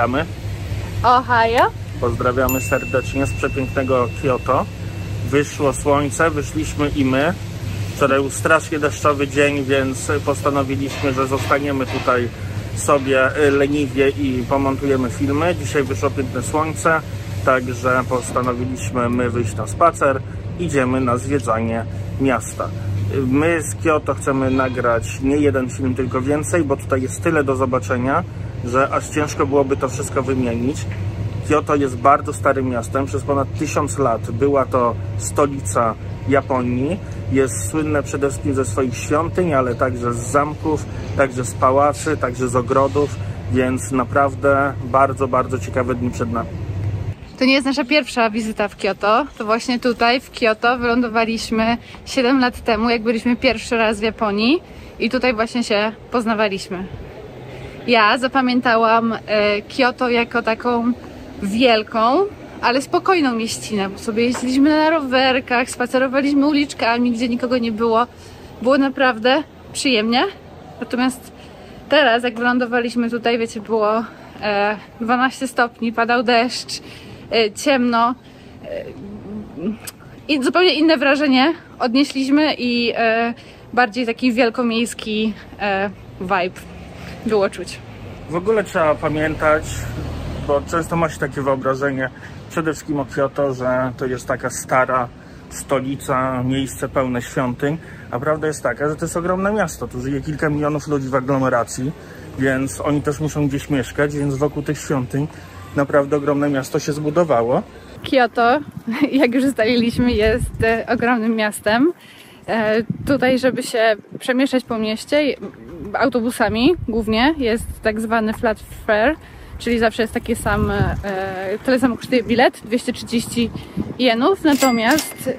witamy. Ohio. Pozdrawiamy serdecznie z przepięknego Kyoto. Wyszło słońce, wyszliśmy i my. Wczoraj był strasznie deszczowy dzień, więc postanowiliśmy, że zostaniemy tutaj sobie leniwie i pomontujemy filmy. Dzisiaj wyszło piękne słońce, także postanowiliśmy my wyjść na spacer. Idziemy na zwiedzanie miasta. My z Kyoto chcemy nagrać nie jeden film, tylko więcej, bo tutaj jest tyle do zobaczenia, że aż ciężko byłoby to wszystko wymienić. Kyoto jest bardzo starym miastem, przez ponad 1000 lat była to stolica Japonii. Jest słynne przede wszystkim ze swoich świątyń, ale także z zamków, także z pałacy, także z ogrodów, więc naprawdę bardzo, bardzo ciekawe dni przed nami. To nie jest nasza pierwsza wizyta w Kyoto, to właśnie tutaj w Kyoto wylądowaliśmy 7 lat temu, jak byliśmy pierwszy raz w Japonii i tutaj właśnie się poznawaliśmy. Ja zapamiętałam Kyoto jako taką wielką, ale spokojną mieścinę, bo sobie jeździliśmy na rowerkach, spacerowaliśmy uliczkami, gdzie nikogo nie było. Było naprawdę przyjemnie. Natomiast teraz, jak wylądowaliśmy tutaj, wiecie, było 12 stopni, padał deszcz, ciemno i zupełnie inne wrażenie odnieśliśmy i bardziej taki wielkomiejski vibe było czuć. W ogóle trzeba pamiętać, bo często ma się takie wyobrażenie przede wszystkim o Kyoto, że to jest taka stara stolica, miejsce pełne świątyń, a prawda jest taka, że to jest ogromne miasto, tu żyje kilka milionów ludzi w aglomeracji, więc oni też muszą gdzieś mieszkać, więc wokół tych świątyń naprawdę ogromne miasto się zbudowało. Kyoto, jak już ustaliliśmy, jest ogromnym miastem. Tutaj, żeby się przemieszczać po mieście autobusami głównie, jest tak zwany flat fare, czyli zawsze jest taki sam, tyle samo kosztuje bilet, 230 jenów. Natomiast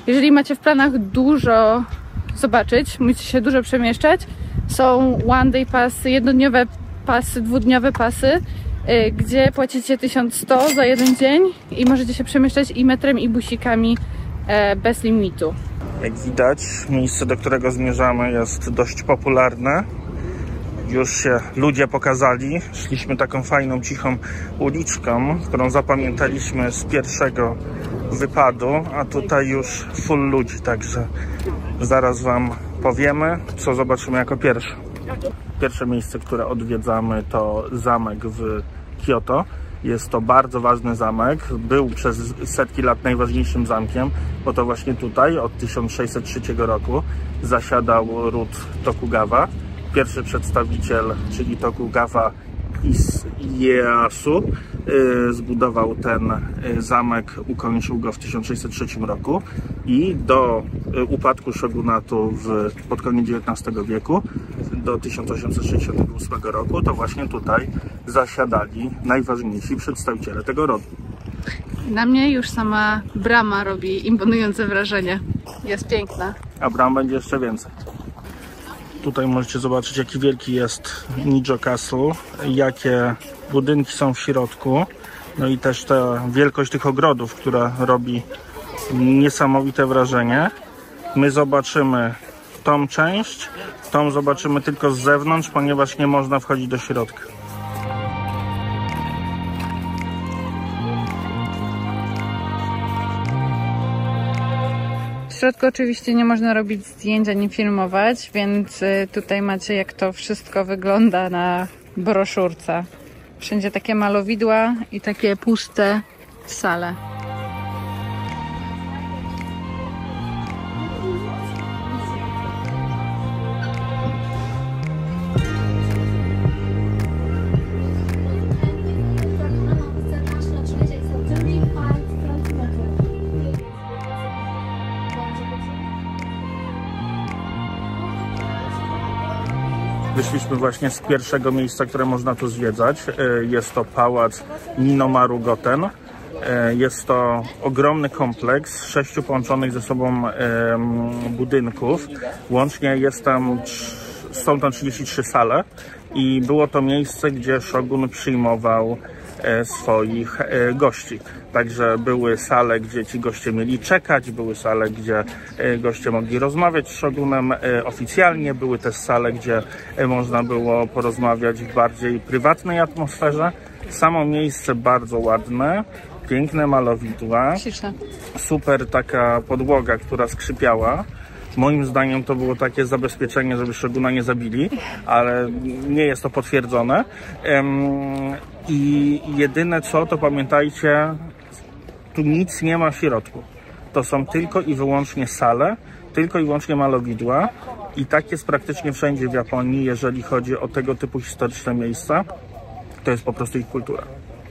jeżeli macie w planach dużo zobaczyć, musicie się dużo przemieszczać, są one day passy, jednodniowe pasy, dwudniowe pasy, gdzie płacicie 1100 za jeden dzień i możecie się przemieszczać i metrem, i busikami bez limitu. Jak widać, miejsce, do którego zmierzamy, jest dość popularne. Już się ludzie pokazali. Szliśmy taką fajną, cichą uliczką, którą zapamiętaliśmy z pierwszego wypadu, a tutaj już full ludzi, także zaraz wam powiemy, co zobaczymy jako pierwsze. Pierwsze miejsce, które odwiedzamy, to zamek w Kyoto. Jest to bardzo ważny zamek. Był przez setki lat najważniejszym zamkiem, bo to właśnie tutaj od 1603 roku zasiadał ród Tokugawa. Pierwszy przedstawiciel, czyli Tokugawa Ieyasu, zbudował ten zamek, ukończył go w 1603 roku i do upadku shogunatu pod koniec XIX wieku, do 1868 roku, to właśnie tutaj zasiadali najważniejsi przedstawiciele tego rodu. Na mnie już sama brama robi imponujące wrażenie. Jest piękna. A bram będzie jeszcze więcej. Tutaj możecie zobaczyć, jaki wielki jest Nijo Castle, jakie budynki są w środku, no i też ta wielkość tych ogrodów, która robi niesamowite wrażenie. My zobaczymy tą część, tą zobaczymy tylko z zewnątrz, ponieważ nie można wchodzić do środka. W środku oczywiście nie można robić zdjęć ani filmować, więc tutaj macie, jak to wszystko wygląda na broszurce. Wszędzie takie malowidła i takie puste sale. Wyszliśmy właśnie z pierwszego miejsca, które można tu zwiedzać. Jest to pałac Ninomaru Goten. Jest to ogromny kompleks 6 połączonych ze sobą budynków. Łącznie są tam 33 sale i było to miejsce, gdzie shogun przyjmował swoich gości. Także były sale, gdzie ci goście mieli czekać, były sale, gdzie goście mogli rozmawiać z Shogunem oficjalnie, były też sale, gdzie można było porozmawiać w bardziej prywatnej atmosferze. Samo miejsce bardzo ładne, piękne malowidła, super taka podłoga, która skrzypiała. Moim zdaniem to było takie zabezpieczenie, żeby Shoguna nie zabili, ale nie jest to potwierdzone. I jedyne co, to pamiętajcie, tu nic nie ma w środku. To są tylko i wyłącznie sale, tylko i wyłącznie malowidła i tak jest praktycznie wszędzie w Japonii, jeżeli chodzi o tego typu historyczne miejsca. To jest po prostu ich kultura.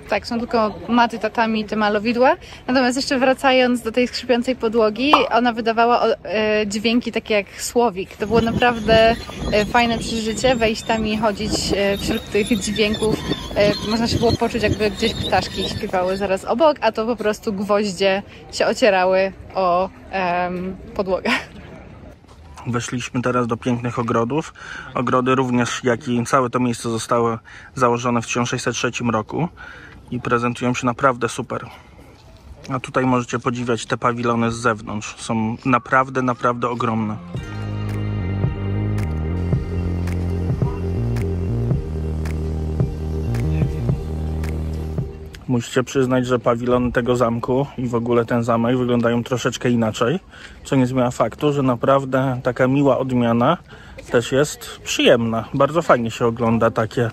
Tak, są tylko maty, tatami i te malowidła. Natomiast jeszcze wracając do tej skrzypiącej podłogi, ona wydawała dźwięki takie jak słowik. To było naprawdę fajne przeżycie, wejść tam i chodzić wśród tych dźwięków. Można się było poczuć, jakby gdzieś ptaszki śpiewały zaraz obok, a to po prostu gwoździe się ocierały o podłogę. Weszliśmy teraz do pięknych ogrodów. Ogrody również, jak i całe to miejsce zostały założone w 1603 roku i prezentują się naprawdę super. A tutaj możecie podziwiać te pawilony z zewnątrz. Są naprawdę, naprawdę ogromne. Musicie przyznać, że pawilony tego zamku i w ogóle ten zamek wyglądają troszeczkę inaczej, co nie zmienia faktu, że naprawdę taka miła odmiana też jest przyjemna. Bardzo fajnie się ogląda takie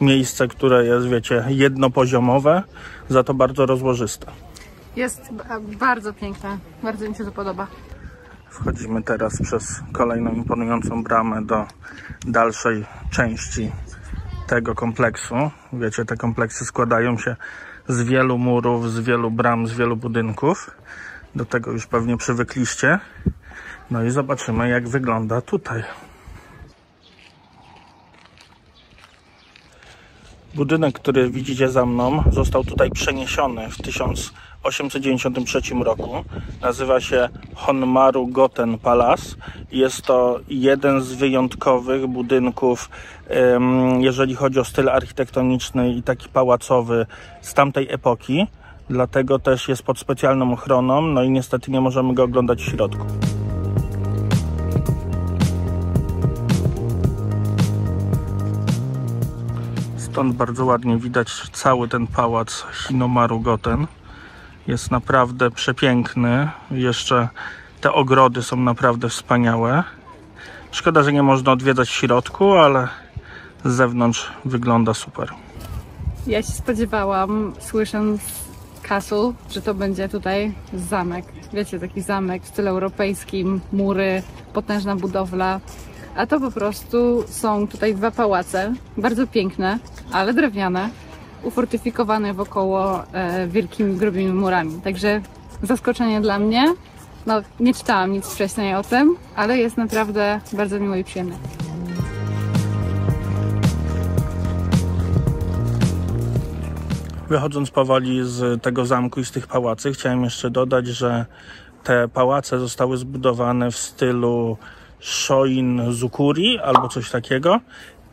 miejsce, które jest, wiecie, jednopoziomowe, za to bardzo rozłożyste. Jest bardzo piękne, bardzo mi się to podoba. Wchodzimy teraz przez kolejną imponującą bramę do dalszej części tego kompleksu. Wiecie, te kompleksy składają się z wielu murów, z wielu bram, z wielu budynków. Do tego już pewnie przywykliście. No i zobaczymy, jak wygląda tutaj. Budynek, który widzicie za mną, został tutaj przeniesiony w 1893 roku. Nazywa się Honmaru Goten Palace. Jest to jeden z wyjątkowych budynków, jeżeli chodzi o styl architektoniczny i taki pałacowy z tamtej epoki. Dlatego też jest pod specjalną ochroną, no i niestety nie możemy go oglądać w środku. Stąd bardzo ładnie widać cały ten pałac Hinomaru Goten. Jest naprawdę przepiękny. Jeszcze te ogrody są naprawdę wspaniałe. Szkoda, że nie można odwiedzać w środku, ale z zewnątrz wygląda super. Ja się spodziewałam, słysząc castle, że to będzie tutaj zamek. Wiecie, taki zamek w stylu europejskim, mury, potężna budowla. A to po prostu są tutaj dwa pałace, bardzo piękne, ale drewniane, ufortyfikowane wokoło wielkimi, grubymi murami. Także zaskoczenie dla mnie. No, nie czytałam nic wcześniej o tym, ale jest naprawdę bardzo miło i przyjemne. Wychodząc powoli z tego zamku i z tych pałacy, chciałem jeszcze dodać, że te pałace zostały zbudowane w stylu Shoin-zukuri albo coś takiego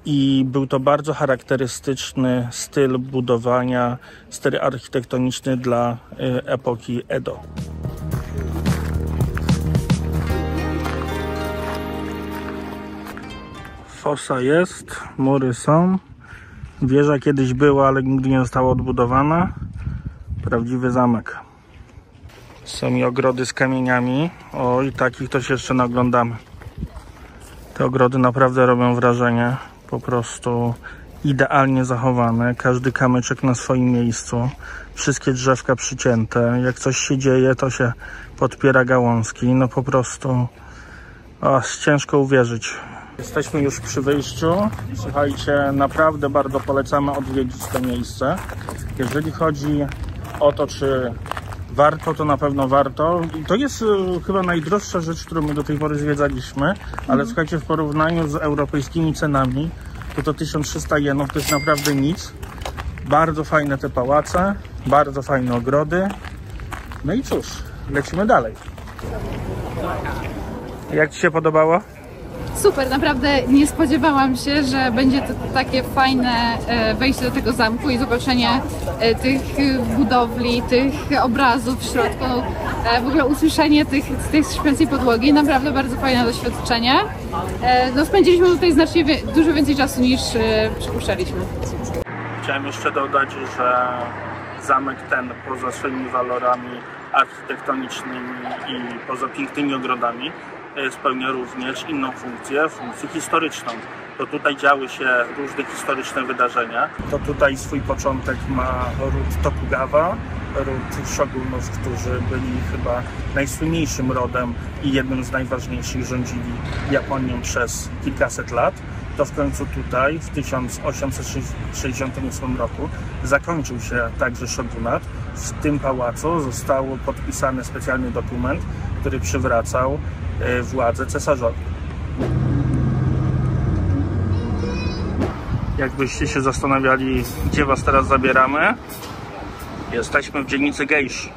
i był to bardzo charakterystyczny styl budowania, styl architektoniczny dla epoki Edo. Fosa jest, mury są, wieża kiedyś była, ale nigdy nie została odbudowana. Prawdziwy zamek. Są i ogrody z kamieniami. Oj, takich to się jeszcze naoglądamy. Te ogrody naprawdę robią wrażenie. Po prostu idealnie zachowane. Każdy kamyczek na swoim miejscu. Wszystkie drzewka przycięte. Jak coś się dzieje, to się podpiera gałązki. No po prostu ciężko uwierzyć. Jesteśmy już przy wyjściu. Słuchajcie, naprawdę bardzo polecamy odwiedzić to miejsce. Jeżeli chodzi o to, czy warto, to na pewno warto. I to jest chyba najdroższa rzecz, którą my do tej pory zwiedzaliśmy, ale słuchajcie, w porównaniu z europejskimi cenami, to 1300 jenów to jest naprawdę nic. Bardzo fajne te pałace, bardzo fajne ogrody. No i cóż, lecimy dalej. Jak Ci się podobało? Super, naprawdę nie spodziewałam się, że będzie to takie fajne wejście do tego zamku i zobaczenie tych budowli, tych obrazów w środku, w ogóle usłyszenie tej śpiącej podłogi. Naprawdę bardzo fajne doświadczenie. No, spędziliśmy tutaj znacznie dużo więcej czasu niż przypuszczaliśmy. Chciałem jeszcze dodać, że zamek ten poza swoimi walorami architektonicznymi i poza pięknymi ogrodami spełnia również inną funkcję historyczną. To tutaj działy się różne historyczne wydarzenia. To tutaj swój początek ma ród Tokugawa, ród szogunów, którzy byli chyba najsłynniejszym rodem i jednym z najważniejszych, rządzili Japonią przez kilkaset lat. To w końcu tutaj w 1868 roku zakończył się także szogunat. W tym pałacu został podpisany specjalny dokument, który przywracał władzę cesarzowi. Jakbyście się zastanawiali, gdzie was teraz zabieramy, jesteśmy w dzielnicy Geishi.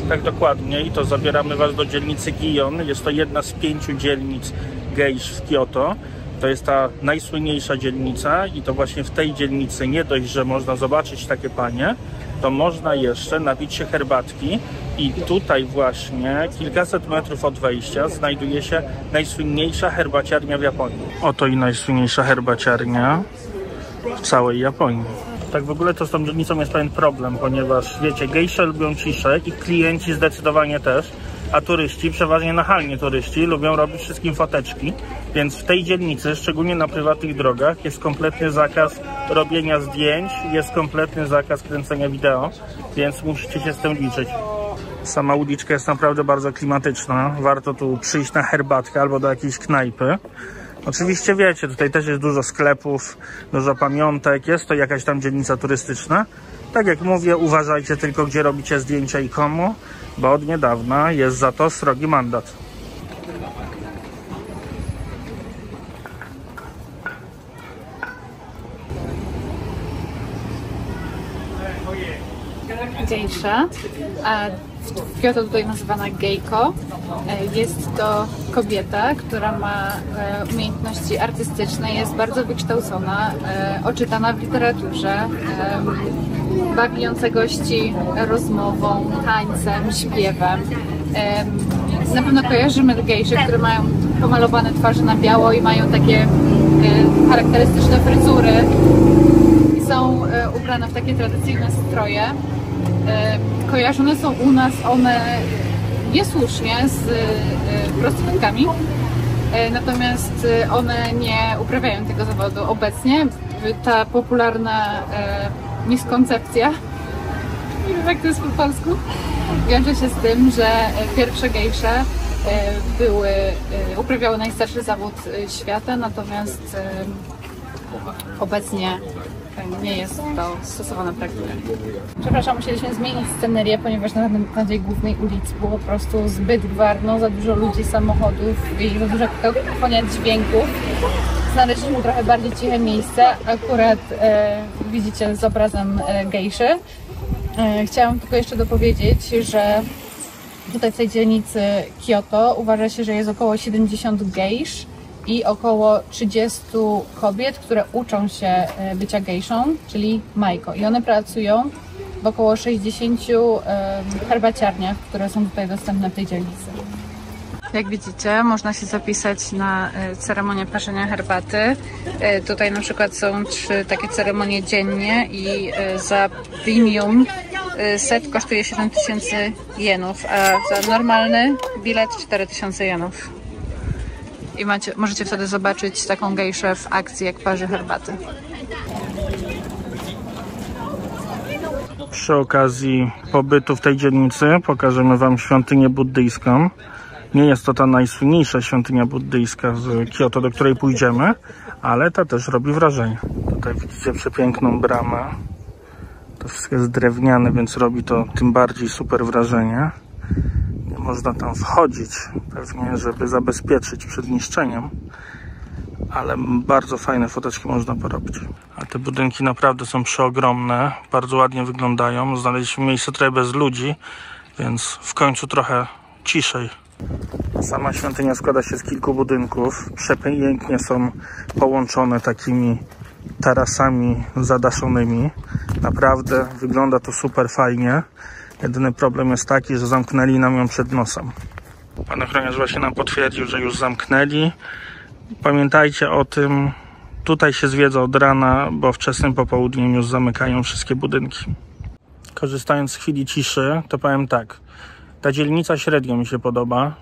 Tak dokładnie, i to zabieramy was do dzielnicy Gion. Jest to jedna z 5 dzielnic geish w Kioto. To jest ta najsłynniejsza dzielnica i to właśnie w tej dzielnicy nie dość, że można zobaczyć takie panie, to można jeszcze napić się herbatki i tutaj właśnie kilkaset metrów od wejścia znajduje się najsłynniejsza herbaciarnia w Japonii. Oto i najsłynniejsza herbaciarnia w całej Japonii. Tak w ogóle to z tą dzielnicą jest pewien problem, ponieważ wiecie, gejsze lubią ciszę i klienci zdecydowanie też, a turyści, przeważnie nachalnie turyści, lubią robić wszystkim foteczki, więc w tej dzielnicy, szczególnie na prywatnych drogach, jest kompletny zakaz robienia zdjęć, jest kompletny zakaz kręcenia wideo, więc musicie się z tym liczyć. Sama uliczka jest naprawdę bardzo klimatyczna, warto tu przyjść na herbatkę albo do jakiejś knajpy. Oczywiście wiecie, tutaj też jest dużo sklepów, dużo pamiątek, jest to jakaś tam dzielnica turystyczna. Tak jak mówię, uważajcie tylko, gdzie robicie zdjęcia i komu, bo od niedawna jest za to srogi mandat. Geisha, a w Kyoto tutaj nazywana Geiko. Jest to kobieta, która ma umiejętności artystyczne, jest bardzo wykształcona, oczytana w literaturze, bawiąca gości rozmową, tańcem, śpiewem. Na pewno kojarzymy geiszy, które mają pomalowane twarze na biało i mają takie charakterystyczne fryzury i są ubrane w takie tradycyjne stroje. Kojarzone są u nas one niesłusznie z prostytutkami, natomiast one nie uprawiają tego zawodu obecnie. Ta popularna miskoncepcja, nie wiem jak to jest po polsku, wiąże się z tym, że pierwsze gejsze uprawiały najstarszy zawód świata, nas obecnie nie jest to stosowane w praktyce. Przepraszam, musieliśmy zmienić scenerię, ponieważ na tej głównej ulicy było po prostu zbyt gwarno, za dużo ludzi, samochodów i za dużo kakofonia dźwięków. Znaleźliśmy trochę bardziej ciche miejsce, akurat widzicie z obrazem gejszy. Chciałam tylko jeszcze dopowiedzieć, że tutaj w tej dzielnicy Kyoto uważa się, że jest około 70 gejsz i około 30 kobiet, które uczą się bycia gejszą, czyli maiko. I one pracują w około 60 herbaciarniach, które są tutaj dostępne w tej dzielnicy. Jak widzicie, można się zapisać na ceremonię parzenia herbaty. Tutaj na przykład są 3 takie ceremonie dziennie i za premium set kosztuje 7000 jenów, a za normalny bilet 4000 jenów. I możecie wtedy zobaczyć taką gejszę w akcji, jak parzy herbatę. Przy okazji pobytu w tej dzielnicy pokażemy wam świątynię buddyjską. Nie jest to ta najsłynniejsza świątynia buddyjska z Kyoto, do której pójdziemy, ale ta też robi wrażenie. Tutaj widzicie przepiękną bramę. To wszystko jest drewniane, więc robi to tym bardziej super wrażenie. Nie można tam wchodzić, pewnie żeby zabezpieczyć przed niszczeniem, ale bardzo fajne foteczki można porobić. A te budynki naprawdę są przeogromne, bardzo ładnie wyglądają. Znaleźliśmy miejsce trochę bez ludzi, więc w końcu trochę ciszej. Sama świątynia składa się z kilku budynków. Przepięknie są połączone takimi tarasami zadaszonymi. Naprawdę wygląda to super fajnie. Jedyny problem jest taki, że zamknęli nam ją przed nosem. Pan ochroniarz właśnie nam potwierdził, że już zamknęli. Pamiętajcie o tym, tutaj się zwiedza od rana, bo wczesnym popołudniem już zamykają wszystkie budynki. Korzystając z chwili ciszy, to powiem tak. Ta dzielnica średnio mi się podoba.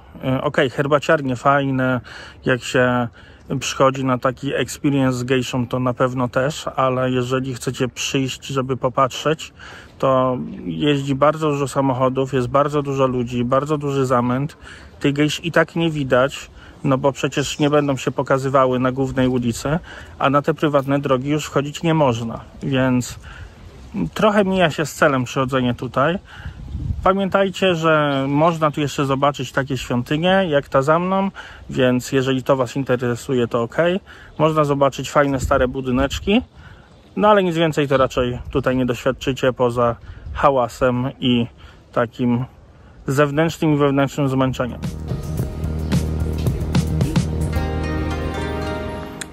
Okej, herbaciarnie fajne, jak się przychodzi na taki experience z gejszą, to na pewno też, ale jeżeli chcecie przyjść, żeby popatrzeć, to jeździ bardzo dużo samochodów, jest bardzo dużo ludzi, bardzo duży zamęt. Tych gejsz i tak nie widać, no bo przecież nie będą się pokazywały na głównej ulicy, a na te prywatne drogi już wchodzić nie można, więc trochę mija się z celem przychodzenie tutaj. Pamiętajcie, że można tu jeszcze zobaczyć takie świątynie jak ta za mną, więc jeżeli to Was interesuje, to ok. Można zobaczyć fajne stare budyneczki, no ale nic więcej to raczej tutaj nie doświadczycie poza hałasem i takim zewnętrznym i wewnętrznym zmęczeniem.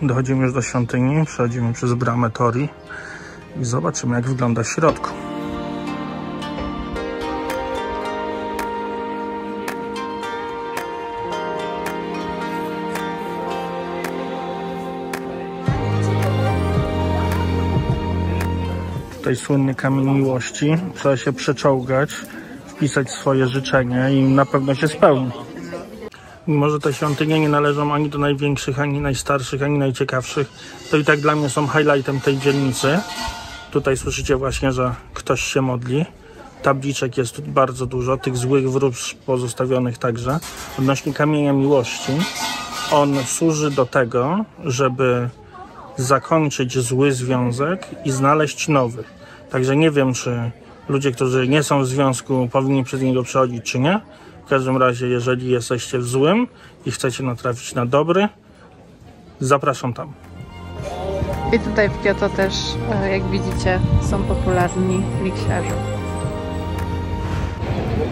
Dochodzimy już do świątyni, przechodzimy przez bramę Tori i zobaczymy, jak wygląda w środku. Tutaj słynny kamień miłości. Trzeba się przeczołgać, wpisać swoje życzenie i na pewno się spełni. Mimo że te świątynie nie należą ani do największych, ani najstarszych, ani najciekawszych, to i tak dla mnie są highlightem tej dzielnicy. Tutaj słyszycie właśnie, że ktoś się modli. Tabliczek jest tu bardzo dużo, tych złych wróżb pozostawionych także. Odnośnie kamienia miłości, on służy do tego, żeby zakończyć zły związek i znaleźć nowy. Także nie wiem, czy ludzie, którzy nie są w związku, powinni przez niego przechodzić, czy nie. W każdym razie, jeżeli jesteście w złym i chcecie natrafić na dobry, zapraszam tam. I tutaj w Kyoto też, jak widzicie, są popularni liksiarze.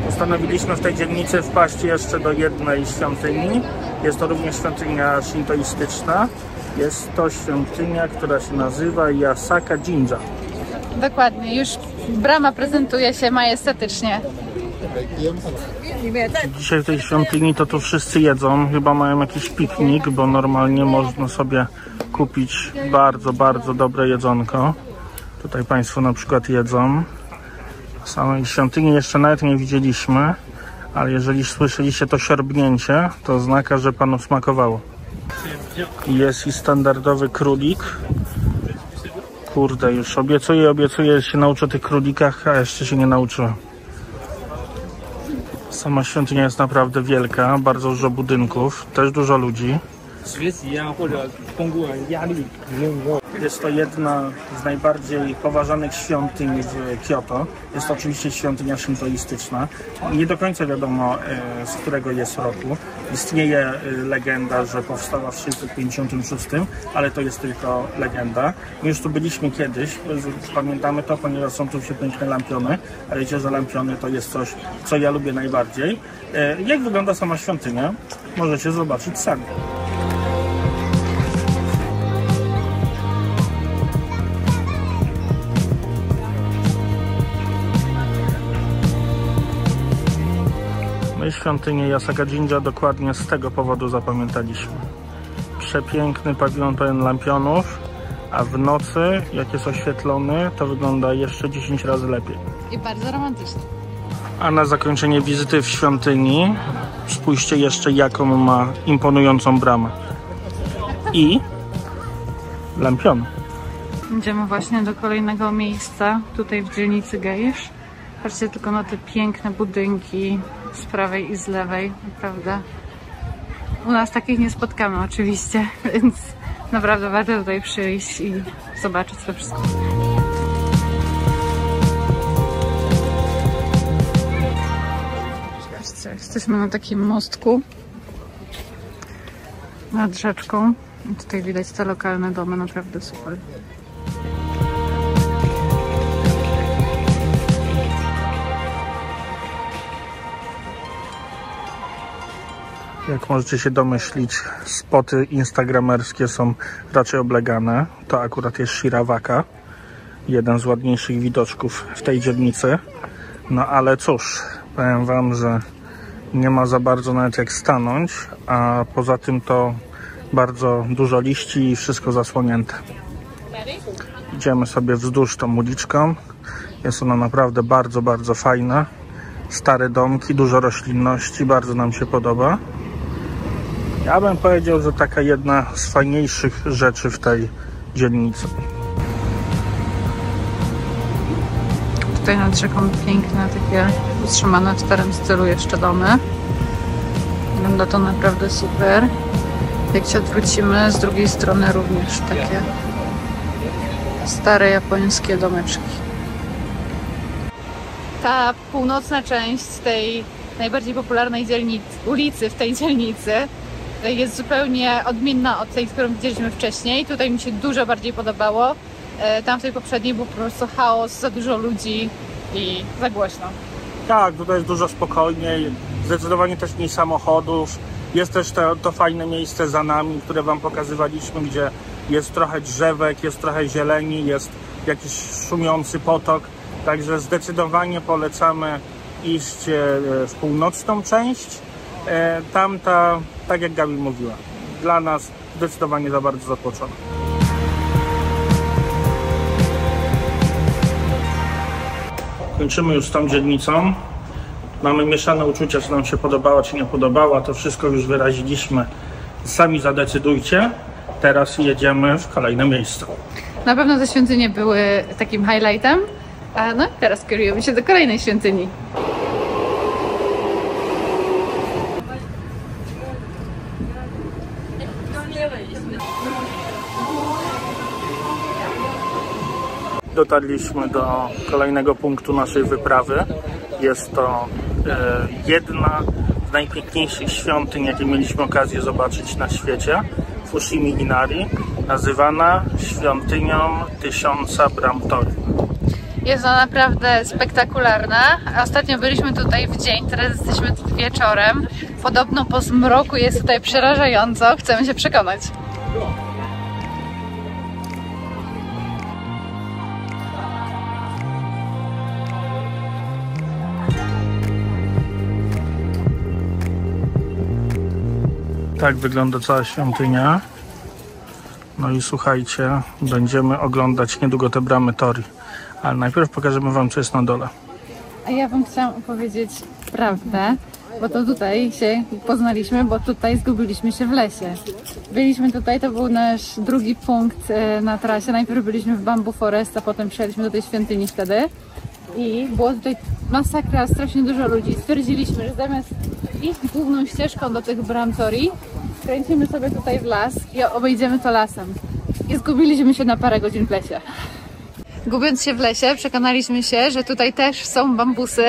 Postanowiliśmy w tej dzielnicy wpaść jeszcze do jednej świątyni. Jest to również świątynia shintoistyczna. Jest to świątynia, która się nazywa Yasaka Jinja. Dokładnie, już brama prezentuje się majestatycznie. Dzisiaj w tej świątyni to tu wszyscy jedzą. Chyba mają jakiś piknik, bo normalnie można sobie kupić bardzo, bardzo dobre jedzonko. Tutaj Państwo na przykład jedzą. Samej świątyni jeszcze nawet nie widzieliśmy, ale jeżeli słyszeliście to siorbnięcie, to oznaka, że Panu smakowało. Jest i standardowy królik. Kurde, już obiecuję, że się nauczę o tych królikach, a jeszcze się nie nauczyłem. Sama świątynia jest naprawdę wielka, bardzo dużo budynków, też dużo ludzi. Jest to jedna z najbardziej poważanych świątyń w Kyoto. Jest to oczywiście świątynia shintoistyczna. Nie do końca wiadomo, z którego jest roku. Istnieje legenda, że powstała w 656, ale to jest tylko legenda. My już tu byliśmy kiedyś, pamiętamy to, ponieważ są tu piękne lampiony. A wiecie, że lampiony to jest coś, co ja lubię najbardziej. Jak wygląda sama świątynia? Możecie zobaczyć sami. Świątynię Yasaka Jinja dokładnie z tego powodu zapamiętaliśmy. Przepiękny pawilon pełen lampionów, a w nocy, jak jest oświetlony, to wygląda jeszcze 10 razy lepiej. I bardzo romantycznie. A na zakończenie wizyty w świątyni spójrzcie jeszcze, jaką ma imponującą bramę. I lampiony. Idziemy właśnie do kolejnego miejsca, tutaj w dzielnicy Geish. Patrzcie tylko na te piękne budynki z prawej i z lewej, naprawdę. U nas takich nie spotkamy oczywiście, więc naprawdę warto tutaj przyjść i zobaczyć to wszystko. Patrzcie, jesteśmy na takim mostku nad rzeczką. I tutaj widać te lokalne domy, naprawdę super. Jak możecie się domyślić, spoty instagramerskie są raczej oblegane. To akurat jest Shirawaka, jeden z ładniejszych widoczków w tej dzielnicy. No ale cóż, powiem wam, że nie ma za bardzo nawet jak stanąć, a poza tym to bardzo dużo liści i wszystko zasłonięte. Idziemy sobie wzdłuż tą uliczką. Jest ona naprawdę bardzo, bardzo fajna. Stare domki, dużo roślinności, bardzo nam się podoba. Ja bym powiedział, że taka jedna z fajniejszych rzeczy w tej dzielnicy. Tutaj nad rzeką piękne, takie utrzymane w starym stylu jeszcze domy. Wygląda to naprawdę super. Jak się odwrócimy, z drugiej strony również takie stare japońskie domeczki. Ta północna część tej najbardziej popularnej ulicy w tej dzielnicy jest zupełnie odmienna od tej, którą widzieliśmy wcześniej. Tutaj mi się dużo bardziej podobało. Tam w tej poprzedniej był po prostu chaos, za dużo ludzi i za głośno. Tak, tutaj jest dużo spokojniej, zdecydowanie też mniej samochodów. Jest też to fajne miejsce za nami, które wam pokazywaliśmy, gdzie jest trochę drzewek, jest trochę zieleni, jest jakiś szumiący potok. Także zdecydowanie polecamy iść w północną część. Tamta, tak jak Gabi mówiła, dla nas zdecydowanie za bardzo zatłoczona. Kończymy już z tą dzielnicą. Mamy mieszane uczucia, czy nam się podobała, czy nie podobała. To wszystko już wyraziliśmy. Sami zadecydujcie. Teraz jedziemy w kolejne miejsce. Na pewno te świątynie były takim highlightem. A no teraz kierujemy się do kolejnej świątyni. Dotarliśmy do kolejnego punktu naszej wyprawy. Jest to jedna z najpiękniejszych świątyń, jakie mieliśmy okazję zobaczyć na świecie. Fushimi Inari, nazywana świątynią 1000 bram tori. Jest ona naprawdę spektakularna. Ostatnio byliśmy tutaj w dzień, teraz jesteśmy tu wieczorem. Podobno po zmroku jest tutaj przerażająco. Chcemy się przekonać. Tak wygląda cała świątynia. No i słuchajcie, będziemy oglądać niedługo te bramy tori. Ale najpierw pokażemy wam, co jest na dole. A ja wam chciałam opowiedzieć prawdę, bo to tutaj się poznaliśmy, bo tutaj zgubiliśmy się w lesie. Byliśmy tutaj, to był nasz drugi punkt na trasie. Najpierw byliśmy w Bamboo Forest, a potem przyjechaliśmy do tej świątyni wtedy. I było tutaj masakra, strasznie dużo ludzi. Stwierdziliśmy, że zamiast iść główną ścieżką do tych bram tori, skręcimy sobie tutaj w las i obejdziemy to lasem. I zgubiliśmy się na parę godzin w lesie. Gubiąc się w lesie, przekonaliśmy się, że tutaj też są bambusy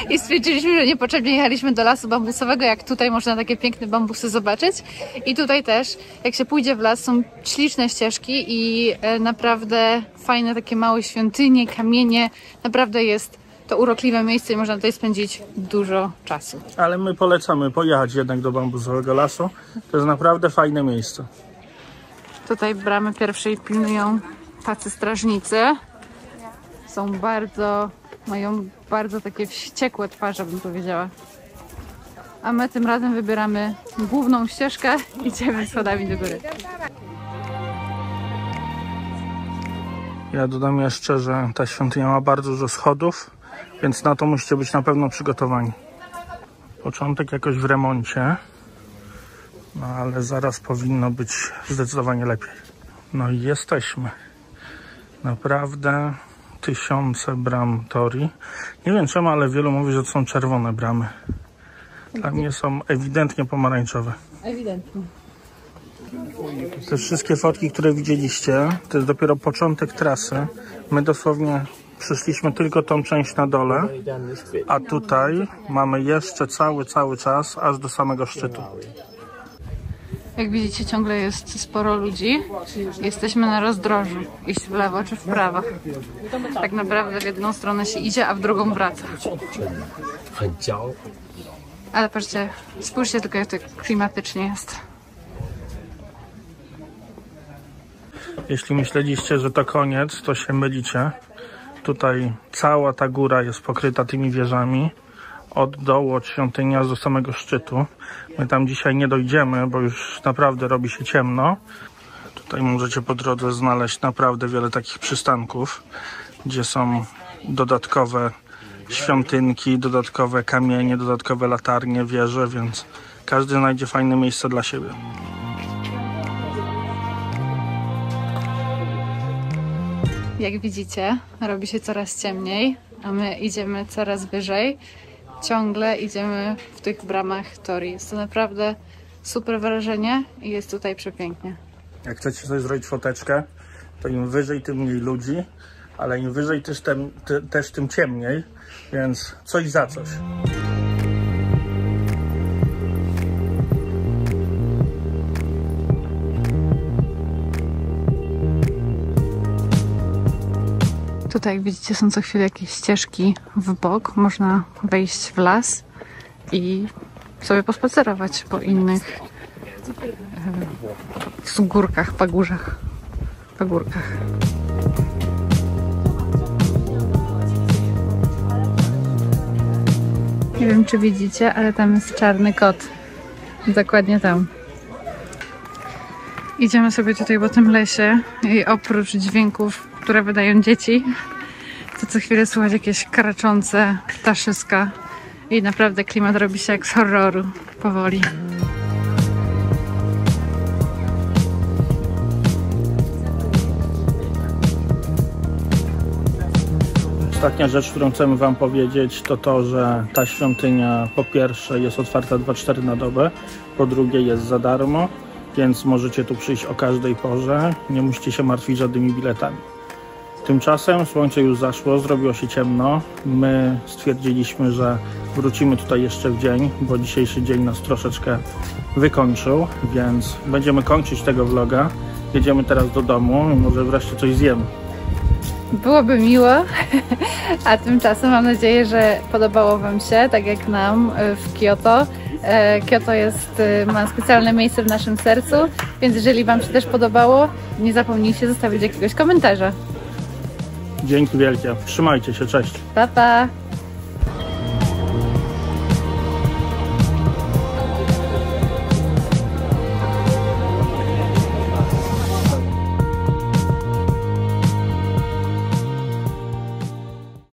i stwierdziliśmy, że niepotrzebnie jechaliśmy do lasu bambusowego, jak tutaj można takie piękne bambusy zobaczyć. I tutaj też, jak się pójdzie w las, są śliczne ścieżki i naprawdę fajne takie małe świątynie, kamienie. Naprawdę jest to urokliwe miejsce i można tutaj spędzić dużo czasu. Ale my polecamy pojechać jednak do bambusowego lasu. To jest naprawdę fajne miejsce. Tutaj bramy pierwszej pilnują tacy strażnicy. Mają bardzo takie wściekłe twarze, bym powiedziała. A my tym razem wybieramy główną ścieżkę i idziemy schodami do góry. Ja dodam jeszcze, że ta świątynia ma bardzo dużo schodów, więc na to musicie być na pewno przygotowani. Początek jakoś w remoncie, no ale zaraz powinno być zdecydowanie lepiej. No i jesteśmy. Naprawdę 1000 bram tori. Nie wiem czemu, ale wielu mówi, że to są czerwone bramy. Dla mnie są ewidentnie pomarańczowe. Ewidentnie. Te wszystkie fotki, które widzieliście, to jest dopiero początek trasy. My dosłownie przyszliśmy tylko tą część na dole, a tutaj mamy jeszcze cały czas aż do samego szczytu. Jak widzicie, ciągle jest sporo ludzi. Jesteśmy na rozdrożu. Iść w lewo czy w prawo. Tak naprawdę w jedną stronę się idzie, a w drugą wraca. Ale patrzcie, spójrzcie tylko, jak to klimatycznie jest. Jeśli myśleliście, że to koniec, to się mylicie. Tutaj cała ta góra jest pokryta tymi wieżami. Od dołu, od świątyni aż do samego szczytu. My tam dzisiaj nie dojdziemy, bo już naprawdę robi się ciemno. Tutaj możecie po drodze znaleźć naprawdę wiele takich przystanków, gdzie są dodatkowe świątynki, dodatkowe kamienie, dodatkowe latarnie, wieże, więc każdy znajdzie fajne miejsce dla siebie. Jak widzicie, robi się coraz ciemniej, a my idziemy coraz wyżej. Ciągle idziemy w tych bramach Torii. Jest to naprawdę super wrażenie i jest tutaj przepięknie. Jak chcecie sobie zrobić foteczkę, to im wyżej, tym mniej ludzi, ale im wyżej też tym ciemniej, więc coś za coś. Tutaj, jak widzicie, są co chwilę jakieś ścieżki w bok. Można wejść w las i sobie pospacerować po innych wzgórkach, pagórkach. Nie wiem, czy widzicie, ale tam jest czarny kot. Dokładnie tam. Idziemy sobie tutaj po tym lesie i oprócz dźwięków, które wydają dzieci, to co chwilę słychać jakieś karaczące ptaszyska i naprawdę klimat robi się jak z horroru powoli. Ostatnia rzecz, którą chcemy wam powiedzieć, to to, że ta świątynia po pierwsze jest otwarta 24 na dobę, po drugie jest za darmo, więc możecie tu przyjść o każdej porze, nie musicie się martwić żadnymi biletami. Tymczasem słońce już zaszło, zrobiło się ciemno. My stwierdziliśmy, że wrócimy tutaj jeszcze w dzień, bo dzisiejszy dzień nas troszeczkę wykończył, więc będziemy kończyć tego vloga. Jedziemy teraz do domu i może wreszcie coś zjemy. Byłoby miło, a tymczasem mam nadzieję, że podobało wam się, tak jak nam w Kyoto. Kyoto ma specjalne miejsce w naszym sercu, więc jeżeli wam się też podobało, nie zapomnijcie zostawić jakiegoś komentarza. Dzięki wielkie. Trzymajcie się, cześć. Pa, pa!